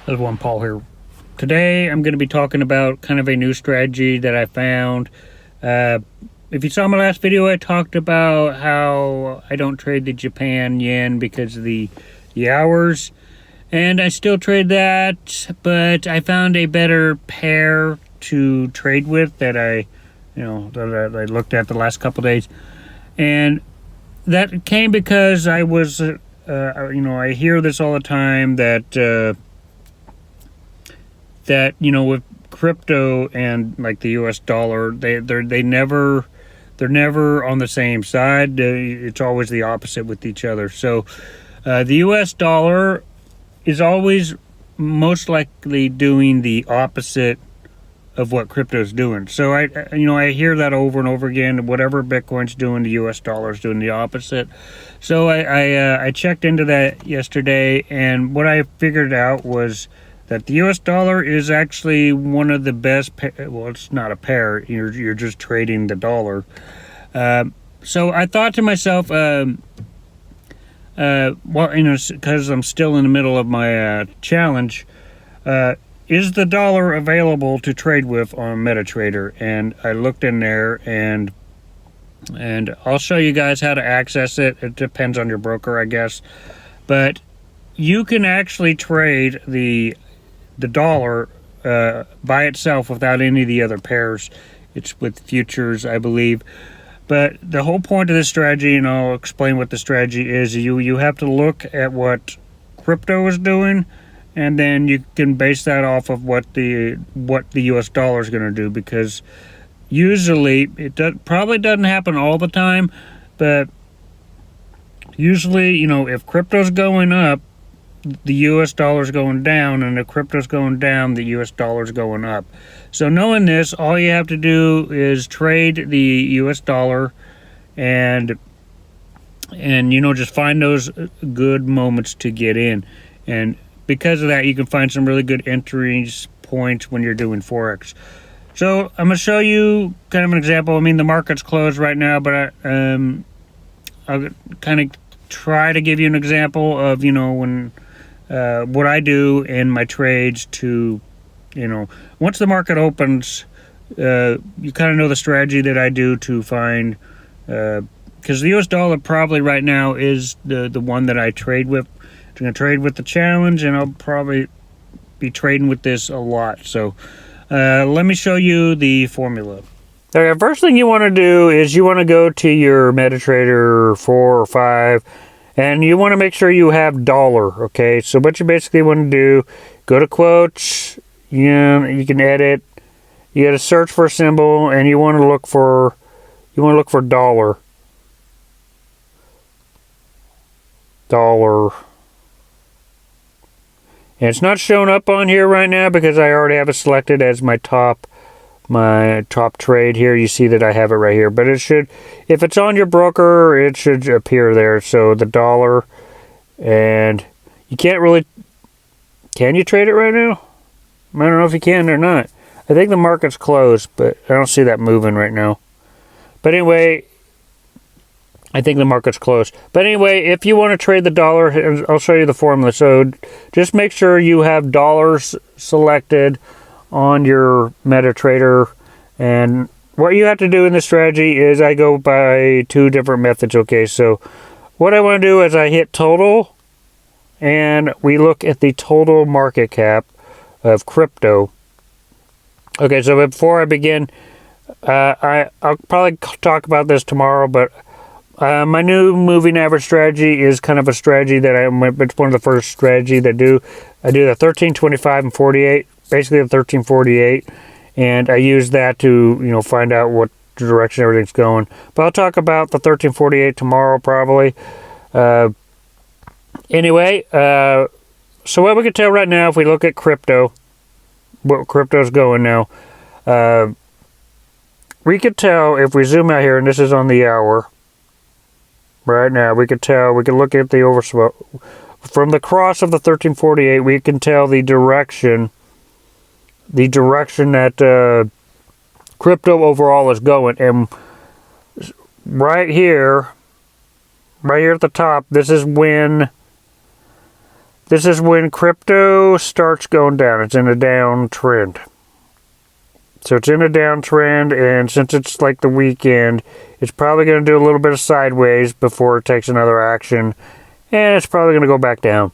Everyone, Paul here. Today I'm going to be talking about kind of a new strategy that I found. If you saw my last video, I talked about how I don't trade the Japan yen because of the hours, and I still trade that, but I found a better pair to trade with that I looked at the last couple days, and that came because I was I hear this all the time that with crypto and like the US dollar, they're never on the same side. It's always the opposite with each other. So the US dollar is always most likely doing the opposite of what crypto's doing. So I hear that over and over again. Whatever Bitcoin's doing, the US dollar is doing the opposite. So I checked into that yesterday, and what I figured out was that the US dollar is actually one of the best well, it's not a pair, you're just trading the dollar. So I thought to myself, because I'm still in the middle of my challenge, is the dollar available to trade with on MetaTrader? And I looked in there, and I'll show you guys how to access it. It depends on your broker, I guess, but you can actually trade the dollar by itself without any of the other pairs. It's with futures, I believe. But the whole point of this strategy, and I'll explain what the strategy is, you have to look at what crypto is doing, and then you can base that off of what the US dollar is going to do, because usually probably doesn't happen all the time, but usually, if crypto's going up, the US dollar's going down, and if crypto's going down, the US dollar's going up. So knowing this, all you have to do is trade the US dollar and just find those good moments to get in. And because of that, you can find some really good entries points when you're doing Forex. So I'm going to show you kind of an example. I mean, the market's closed right now, but I'll kind of try to give you an example of, when what I do in my trades to, once the market opens, you kind of know the strategy that I do to find, because the US dollar probably right now is the one that I trade with. I'm going to trade with the challenge, and I'll probably be trading with this a lot. So let me show you the formula. Okay, first thing you want to do is you want to go to your MetaTrader 4 or 5, and you want to make sure you have dollar. Okay, so what you basically want to do, go to quotes, you can edit, you got to search for a symbol, and you want to look for dollar. And it's not showing up on here right now because I already have it selected as my top trade here. You see that I have it right here, but it should, if it's on your broker, it should appear there. So the dollar, and you can't really, can you trade it right now? I don't know if you can or not. I think the market's closed, but I don't see that moving right now. But anyway, I think the market's closed. But anyway, if you want to trade the dollar, I'll show you the formula. So just make sure you have dollars selected on your MetaTrader. And what you have to do in this strategy is I go by two different methods. Okay, so what I want to do is I hit total, and we look at the total market cap of crypto. Okay, so before I begin, I'll probably talk about this tomorrow, but my new moving average strategy is kind of a strategy that it's one of the first strategy that I do the 13, 25, and 48, basically the 13, 48, and I use that to, find out what direction everything's going. But I'll talk about the 13, 48 tomorrow probably. Anyway, so what we can tell right now, if we look at crypto, what crypto's going now, we could tell if we zoom out here, and this is on the hour. Right now, we can look at the overswell. From the cross of the 1348, we can tell the direction that crypto overall is going. And right here at the top, this is when This is when crypto starts going down. It's in a downtrend. So it's in a downtrend, and since it's like the weekend, it's probably going to do a little bit of sideways before it takes another action, and it's probably going to go back down.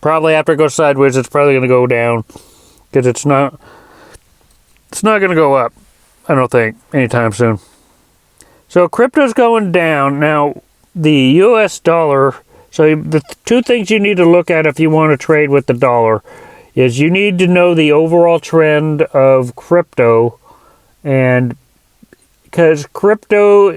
Probably after it goes sideways, it's probably going to go down, because it's not going to go up, I don't think, anytime soon. So crypto's going down. Now, the US dollar, so the two things you need to look at if you want to trade with the dollar is you need to know the overall trend of crypto, and because crypto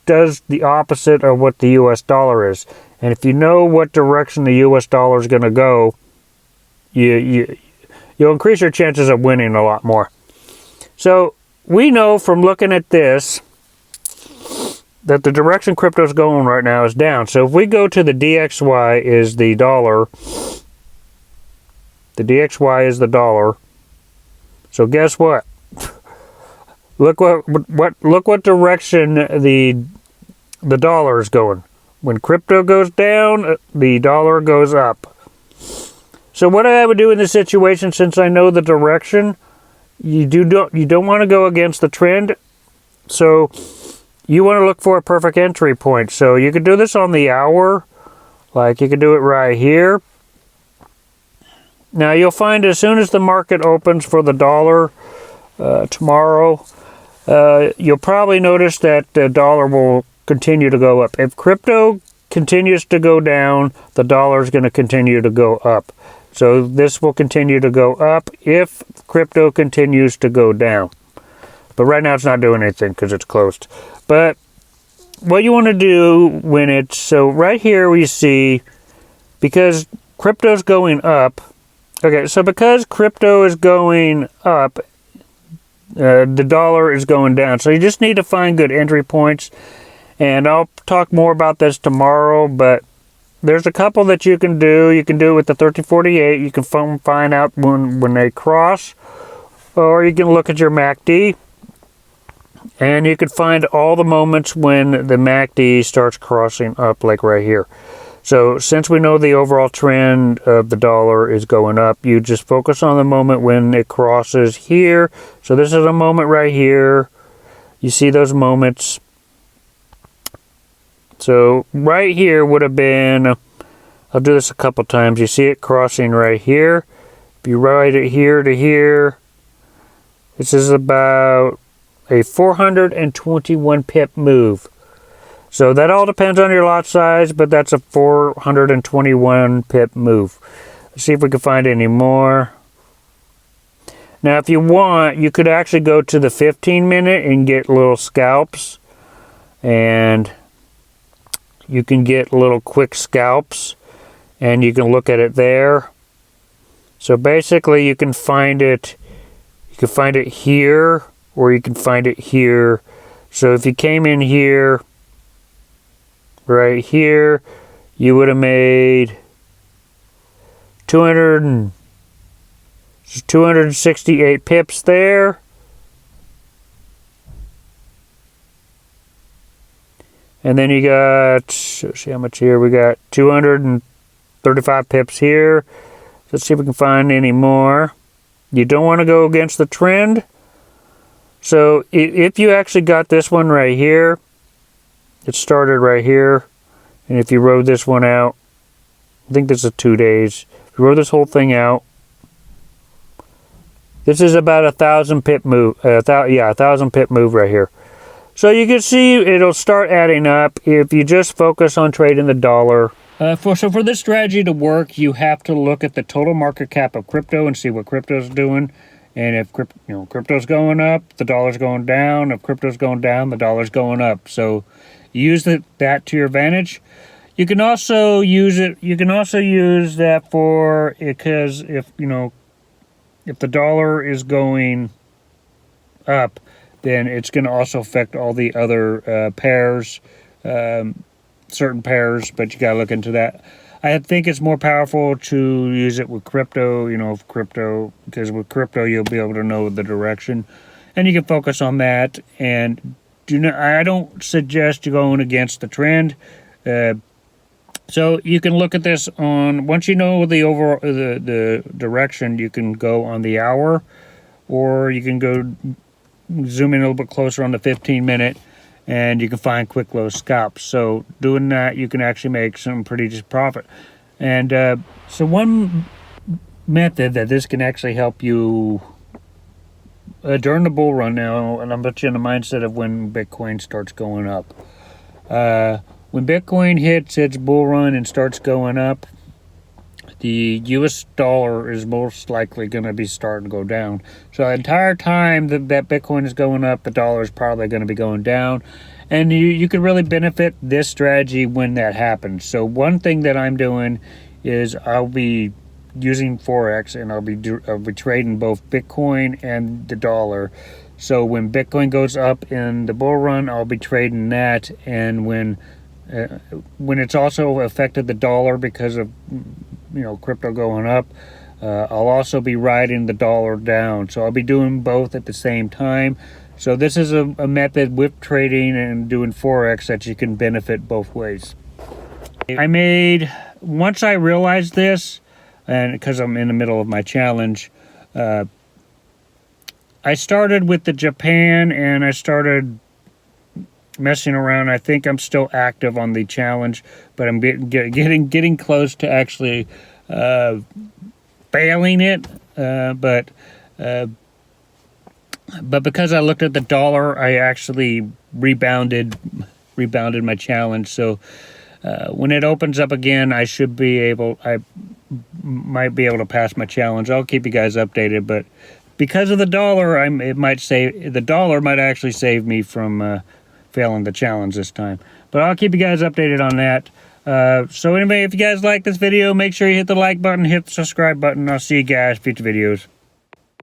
does the opposite of what the US dollar is. And if you know what direction the US dollar is going to go, you'll increase your chances of winning a lot more. So we know from looking at this that the direction crypto is going right now is down. So if we go to the DXY is the dollar. The DXY is the dollar. So guess what? Look what direction the dollar is going. When crypto goes down, the dollar goes up. So what I would do in this situation, since I know the direction, you don't want to go against the trend. So you want to look for a perfect entry point. So you could do this on the hour, like you could do it right here. Now you'll find as soon as the market opens for the dollar tomorrow, you'll probably notice that the dollar will continue to go up. If crypto continues to go down, the dollar is going to continue to go up. So this will continue to go up if crypto continues to go down. But right now it's not doing anything because it's closed. But what you want to do when it's, so right here we see, because crypto's going up, okay, so because crypto is going up, the dollar is going down. So you just need to find good entry points. And I'll talk more about this tomorrow, but there's a couple that you can do. You can do it with the 1348. You can find out when they cross, or you can look at your MACD. And you can find all the moments when the MACD starts crossing up, like right here. So since we know the overall trend of the dollar is going up, you just focus on the moment when it crosses here. So this is a moment right here. You see those moments. So right here would have been, I'll do this a couple times. You see it crossing right here. If you ride it here to here, this is about a 421 pip move. So that all depends on your lot size, but that's a 421 pip move. Let's see if we can find any more. Now if you want, you could actually go to the 15-minute and get little scalps. And you can get little quick scalps. And you can look at it there. So basically you can find it here, or you can find it here. So if you came in here, right here, you would have made 268 pips there. And then you got, let's see how much here, we got 235 pips here. Let's see if we can find any more. You don't want to go against the trend. So if you actually got this one right here, it started right here, and if you rode this one out, I think this is 2 days. If you rode this whole thing out, this is about 1,000 pip move. 1,000 pip move right here. So you can see it'll start adding up if you just focus on trading the dollar. So for this strategy to work, you have to look at the total market cap of crypto and see what crypto's doing. And if crypto's going up, the dollar's going down. If crypto's going down, the dollar's going up. So use that to your advantage. You can also use it. You can also use that for, because if the dollar is going up, then it's going to also affect all the other pairs, certain pairs. But you got to look into that. I think it's more powerful to use it with crypto, because with crypto you'll be able to know the direction, and you can focus on that. And I don't suggest you going against the trend. So you can look at this on, once you know the overall the direction, you can go on the hour, or you can go zoom in a little bit closer on the 15-minute, and you can find quick low scalps. So doing that, you can actually make some pretty decent profit. And so one method that this can actually help you during the bull run now, and I'm put you in the mindset of when Bitcoin starts going up. When Bitcoin hits its bull run and starts going up, the US dollar is most likely going to be starting to go down. So the entire time that Bitcoin is going up, the dollar is probably going to be going down. And you can really benefit this strategy when that happens. So one thing that I'm doing is I'll be using Forex, and I'll be trading both Bitcoin and the dollar. So when Bitcoin goes up in the bull run, I'll be trading that, and when it's also affected the dollar because of crypto going up, I'll also be riding the dollar down. So I'll be doing both at the same time. So this is a method with trading and doing Forex that you can benefit both ways. Once I realized this, and because I'm in the middle of my challenge, I started with the Japan, and I started messing around. I think I'm still active on the challenge, but I'm getting close to actually failing it. But because I looked at the dollar, I actually rebounded my challenge. So when it opens up again, I might be able to pass my challenge. I'll keep you guys updated, but because of the dollar, the dollar might actually save me from failing the challenge this time. But I'll keep you guys updated on that. So anyway, if you guys like this video, make sure you hit the like button, hit the subscribe button. I'll see you guys in future videos.